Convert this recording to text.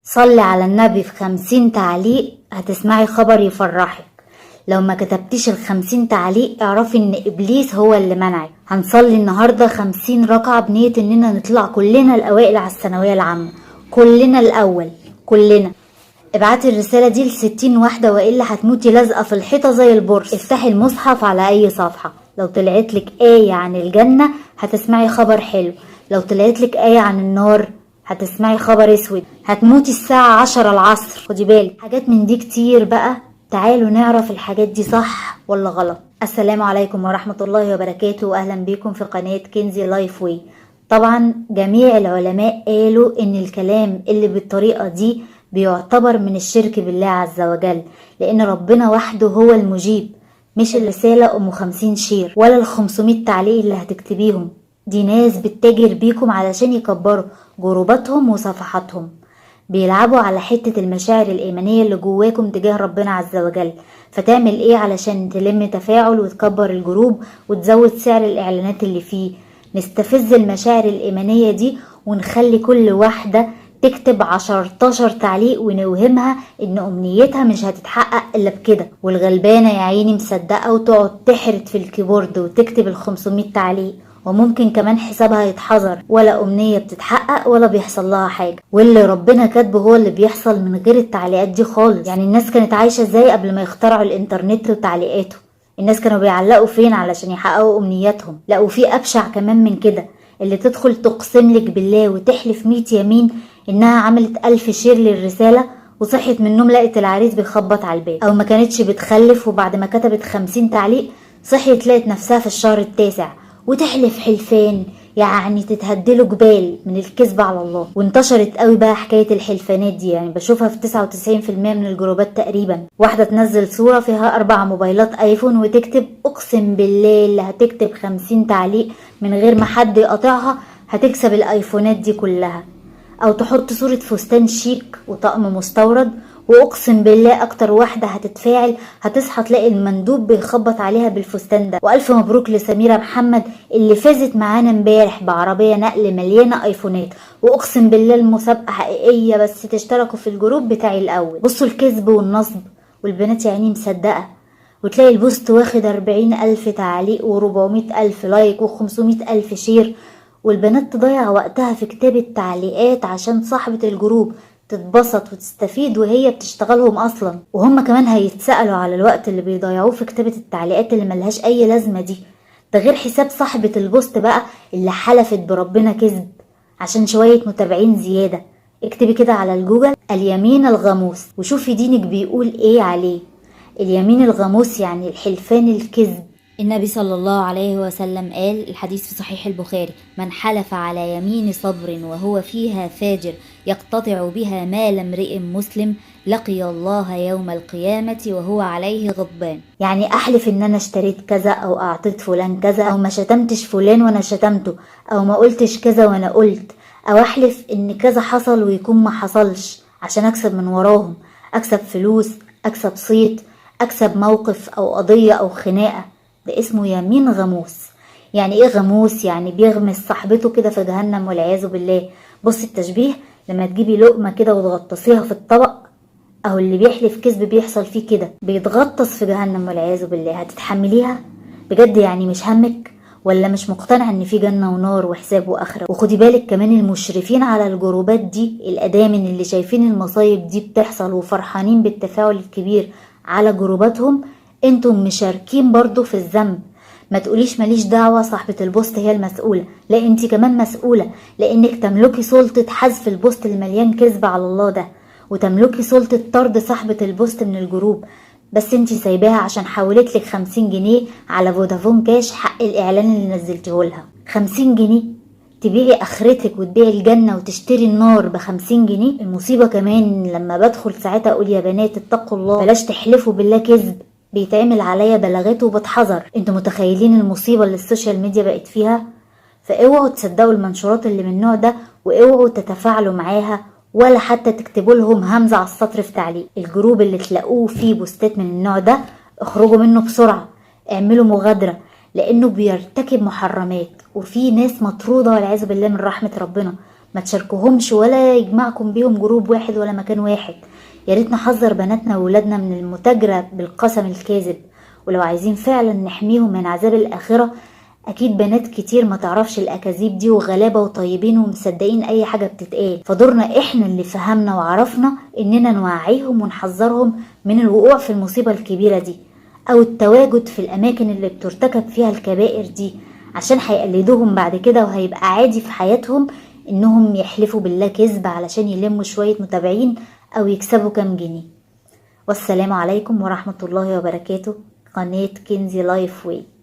صلي على النبي في 50 تعليق هتسمعي خبر يفرحك. لو ما كتبتيش ال50 تعليق اعرفي ان ابليس هو اللي منعك. هنصلي النهاردة 50 ركعة بنية اننا نطلع كلنا الاوائل على الثانوية العامة، كلنا الاول، كلنا. ابعتي الرسالة دي ل60 واحدة والا هتموتي لازقة في الحيطة زي البرص. افتحي المصحف على اي صفحة، لو طلعتلك آية عن الجنة هتسمعي خبر حلو، لو طلعتلك آية عن النار هتسمعي خبر اسود. هتموتي الساعة 10 العصر، خدي بالك. حاجات من دي كتير بقى، تعالوا نعرف الحاجات دي صح ولا غلط. السلام عليكم ورحمة الله وبركاته، واهلا بكم في قناة كنزي لايف واي. طبعا جميع العلماء قالوا ان الكلام اللي بالطريقة دي بيعتبر من الشرك بالله عز وجل، لان ربنا وحده هو المجيب، مش الرسالة ام 50 شير ولا ال500 تعليق اللي هتكتبيهم. دي ناس بتتاجر بيكم علشان يكبروا جروباتهم وصفحاتهم، بيلعبوا على حتة المشاعر الإيمانية اللي جواكم تجاه ربنا عز وجل. فتعمل ايه علشان تلم تفاعل وتكبر الجروب وتزود سعر الإعلانات اللي فيه؟ نستفز المشاعر الإيمانية دي ونخلي كل واحدة تكتب 10 تعليق ونوهمها ان امنيتها مش هتتحقق الا بكده، والغلبانة يا عيني مصدقة وتقعد تحرت في الكيبورد وتكتب ال500 تعليق، وممكن كمان حسابها يتحظر، ولا امنية بتتحقق ولا بيحصل لها حاجة، واللي ربنا كاتبه هو اللي بيحصل من غير التعليقات دي خالص. يعني الناس كانت عايشة ازاي قبل ما يخترعوا الانترنت وتعليقاته؟ الناس كانوا بيعلقوا فين علشان يحققوا امنياتهم؟ لا، وفي ابشع كمان من كده، اللي تدخل تقسملك بالله وتحلف 100 يمين انها عملت 1000 شير للرسالة وصحت من النوم لقت العريس بيخبط على الباب، او ما كانتش بتخلف وبعد ما كتبت 50 تعليق صحيت لقت نفسها في الشهر التاسع، وتحلف حلفان يعني تتهدله جبال من الكذب على الله. وانتشرت قوي بقى حكاية الحلفانات دي، يعني بشوفها في 99% من الجروبات تقريبا. واحدة تنزل صورة فيها 4 موبايلات ايفون وتكتب اقسم بالله اللي هتكتب 50 تعليق من غير ما حد يقاطعها هتكسب الايفونات دي كلها. او تحط صورة فستان شيك وطقم مستورد، واقسم بالله اكتر واحدة هتتفاعل هتصحى تلاقي المندوب بيخبط عليها بالفستان ده. والف مبروك لسميرة محمد اللي فازت معانا امبارح بعربية نقل مليانة ايفونات، واقسم بالله المسابقة حقيقية بس تشتركوا في الجروب بتاعي الاول. بصوا الكذب والنصب، والبنات يعني مصدقة، وتلاقي البوست واخد 40,000 تعليق و400,000 لايك و500,000 شير، والبنات تضيع وقتها في كتابة تعليقات عشان صاحبة الجروب تتبسط وتستفيد وهي بتشتغلهم اصلا. وهم كمان هيتسألوا على الوقت اللي بيضيعوه في كتابة التعليقات اللي ملهاش اي لازمة دي. ده غير حساب صاحبة البوست بقى اللي حلفت بربنا كذب عشان شوية متابعين زيادة. اكتبي كده على الجوجل اليمين الغموس وشوفي دينك بيقول ايه عليه. اليمين الغموس يعني الحلفان الكذب. النبي صلى الله عليه وسلم قال، الحديث في صحيح البخاري: من حلف على يمين صبر وهو فيها فاجر يقتطع بها مال امرئ مسلم لقي الله يوم القيامة وهو عليه غضبان. يعني احلف ان انا اشتريت كذا، او اعطيت فلان كذا، او ما شتمتش فلان وانا شتمته، او ما قلتش كذا وانا قلت، او احلف ان كذا حصل ويكون ما حصلش عشان اكسب من وراهم، اكسب فلوس، اكسب صيت، اكسب موقف او قضية او خناقة. ده اسمه يمين غموس. يعني ايه غموس؟ يعني بيغمس صاحبته كده في جهنم والعياذ بالله. بص التشبيه، لما تجيبي لقمة كده وتغطسيها في الطبق، او اللي بيحلف كذب بيحصل فيه كده، بيتغطس في جهنم والعياذ بالله. هتتحمليها بجد؟ يعني مش همك؟ ولا مش مقتنع ان في جنة ونار وحساب واخرة؟ وخدي بالك كمان المشرفين على الجروبات دي، الادامن اللي شايفين المصايب دي بتحصل وفرحانين بالتفاعل الكبير على جروباتهم، انتم مشاركين برضو في الذنب. ما تقوليش ماليش دعوة صاحبة البوست هي المسؤولة، لا انتي كمان مسؤولة، لانك تملكي سلطة حذف البوست المليان كذب على الله ده، وتملكي سلطة طرد صاحبة البوست من الجروب، بس انتي سايباها عشان حولتلك 50 جنيه على فودافون كاش حق الاعلان اللي نزلته لها. 50 جنيه تبيعي اخرتك وتبيعي الجنة وتشتري النار ب50 جنيه. المصيبة كمان لما بدخل ساعتها اقول يا بنات اتقوا الله، بلاش تحلفوا بالله كذب، بيتعمل عليا بلاغات وبتحذر. انتوا متخيلين المصيبة اللي السوشيال ميديا بقت فيها؟ فاوعوا تصدقوا المنشورات اللي من النوع ده، واوعوا تتفاعلوا معاها، ولا حتى تكتبوا لهم همزة على السطر في تعليق. الجروب اللي تلاقوه فيه بوستات من النوع ده اخرجوا منه بسرعة، اعملوا مغادرة، لانه بيرتكب محرمات، وفي ناس مطرودة والعياذ بالله من رحمة ربنا ما تشاركوهمش ولا يجمعكم بيهم جروب واحد ولا مكان واحد. يا ريت نحذر بناتنا وولادنا من المتاجرة بالقسم الكاذب. ولو عايزين فعلا نحميهم من عذاب الآخرة، اكيد بنات كتير ما تعرفش الاكاذيب دي وغلابة وطيبين ومصدقين اي حاجة بتتقال، فدورنا احنا اللي فهمنا وعرفنا اننا نوعيهم ونحذرهم من الوقوع في المصيبة الكبيرة دي او التواجد في الاماكن اللي بترتكب فيها الكبائر دي، عشان هيقلدوهم بعد كده وهيبقى عادي في حياتهم انهم يحلفوا بالله كذب علشان يلموا شوية متابعين او يكسبوا كام جنيه. والسلام عليكم ورحمة الله وبركاته. قناة كنزي لايف واي.